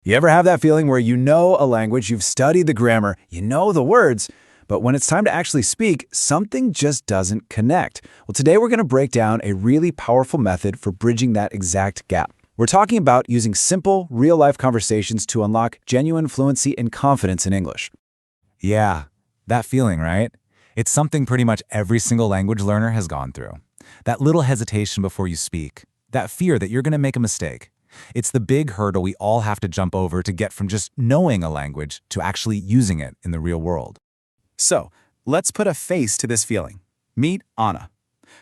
You ever have that feeling where you know a language, you've studied the grammar, you know the words, but when it's time to actually speak, something just doesn't connect? Well, today we're going to break down a really powerful method for bridging that exact gap. We're talking about using simple, real-life conversations to unlock genuine fluency and confidence in English. Yeah, that feeling, right? It's something pretty much every single language learner has gone through. That little hesitation before you speak, that fear that you're going to make a mistake. It's the big hurdle we all have to jump over to get from just knowing a language to actually using it in the real world. So, let's put a face to this feeling. Meet Anna.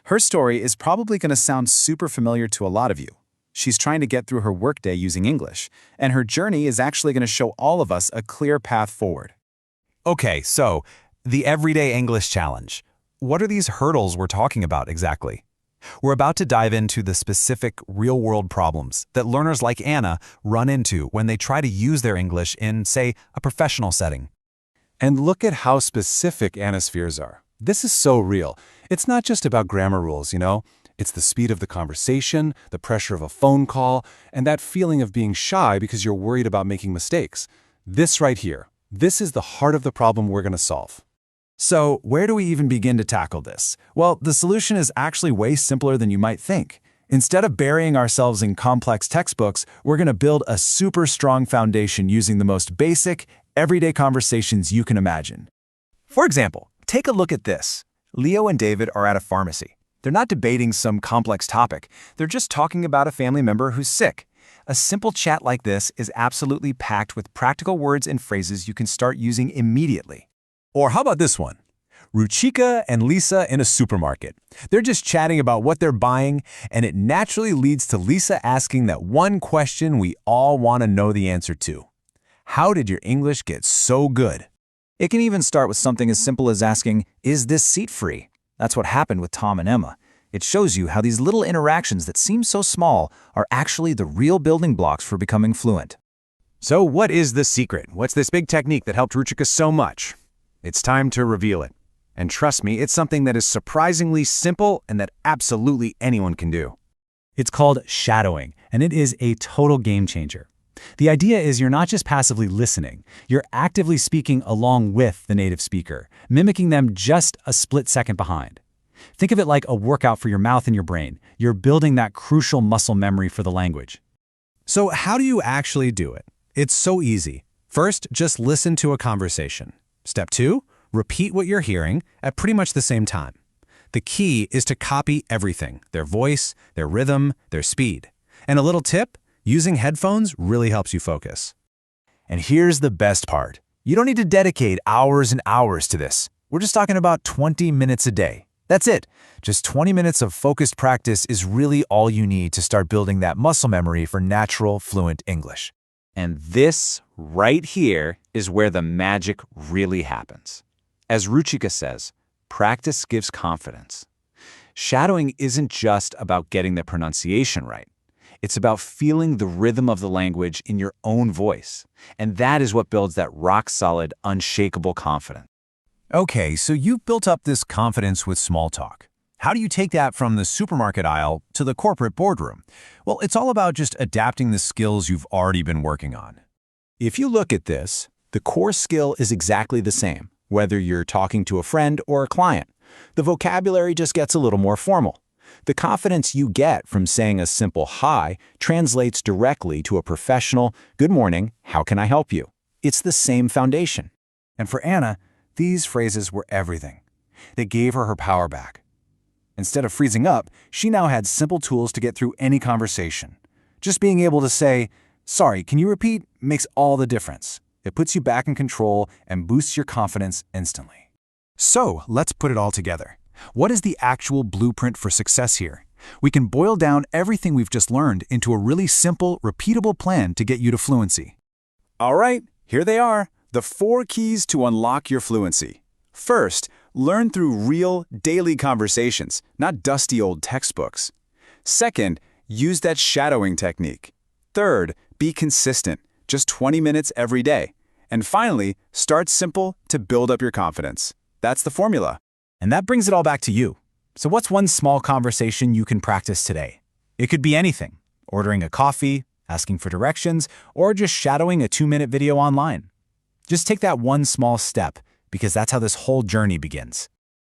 Her story is probably going to sound super familiar to a lot of you. She's trying to get through her workday using English, and her journey is actually going to show all of us a clear path forward. Okay, so the Everyday English Challenge. What are these hurdles we're talking about exactly? We're about to dive into the specific real-world problems that learners like Anna run into when they try to use their English in, say, a professional setting. And look at how specific Anna's fears are. This is so real. It's not just about grammar rules, you know? It's the speed of the conversation, the pressure of a phone call, and that feeling of being shy because you're worried about making mistakes. This right here, this is the heart of the problem we're going to solve. So, where do we even begin to tackle this? Well, the solution is actually way simpler than you might think. Instead of burying ourselves in complex textbooks, we're going to build a super strong foundation using the most basic, everyday conversations you can imagine. For example, take a look at this. Leo and David are at a pharmacy. They're not debating some complex topic. They're just talking about a family member who's sick. A simple chat like this is absolutely packed with practical words and phrases you can start using immediately. Or how about this one? Ruchika and Lisa in a supermarket. They're just chatting about what they're buying, and it naturally leads to Lisa asking that one question we all want to know the answer to. How did your English get so good? It can even start with something as simple as asking, "Is this seat free?" That's what happened with Tom and Emma. It shows you how these little interactions that seem so small are actually the real building blocks for becoming fluent. So what is the secret? What's this big technique that helped Ruchika so much? It's time to reveal it. And trust me, it's something that is surprisingly simple and that absolutely anyone can do. It's called shadowing, and it is a total game changer. The idea is you're not just passively listening, you're actively speaking along with the native speaker, mimicking them just a split second behind. Think of it like a workout for your mouth and your brain. You're building that crucial muscle memory for the language. So how do you actually do it? It's so easy. First, just listen to a conversation. Step 2, repeat what you're hearing at pretty much the same time. The key is to copy everything, their voice, their rhythm, their speed. And a little tip, using headphones really helps you focus. And here's the best part. You don't need to dedicate hours and hours to this. We're just talking about 20 minutes a day. That's it. Just 20 minutes of focused practice is really all you need to start building that muscle memory for natural, fluent English. And this right here is where the magic really happens. As Ruchika says, practice gives confidence. Shadowing isn't just about getting the pronunciation right. It's about feeling the rhythm of the language in your own voice. And that is what builds that rock-solid, unshakable confidence. Okay, so you've built up this confidence with small talk. How do you take that from the supermarket aisle to the corporate boardroom? Well, it's all about just adapting the skills you've already been working on. If you look at this, the core skill is exactly the same, whether you're talking to a friend or a client. The vocabulary just gets a little more formal. The confidence you get from saying a simple hi translates directly to a professional, "Good morning, how can I help you?" It's the same foundation. And for Anna, these phrases were everything. They gave her power back. Instead of freezing up, she now had simple tools to get through any conversation. Just being able to say, "Sorry, can you repeat?" makes all the difference. It puts you back in control and boosts your confidence instantly. So, let's put it all together. What is the actual blueprint for success here? We can boil down everything we've just learned into a really simple, repeatable plan to get you to fluency. All right, here they are, the 4 keys to unlock your fluency. First, learn through real, daily conversations, not dusty old textbooks. Second, use that shadowing technique. Third, be consistent, just 20 minutes every day. And finally, start simple to build up your confidence. That's the formula. And that brings it all back to you. So what's one small conversation you can practice today? It could be anything. Ordering a coffee, asking for directions, or just shadowing a 2-minute video online. Just take that one small step, because that's how this whole journey begins.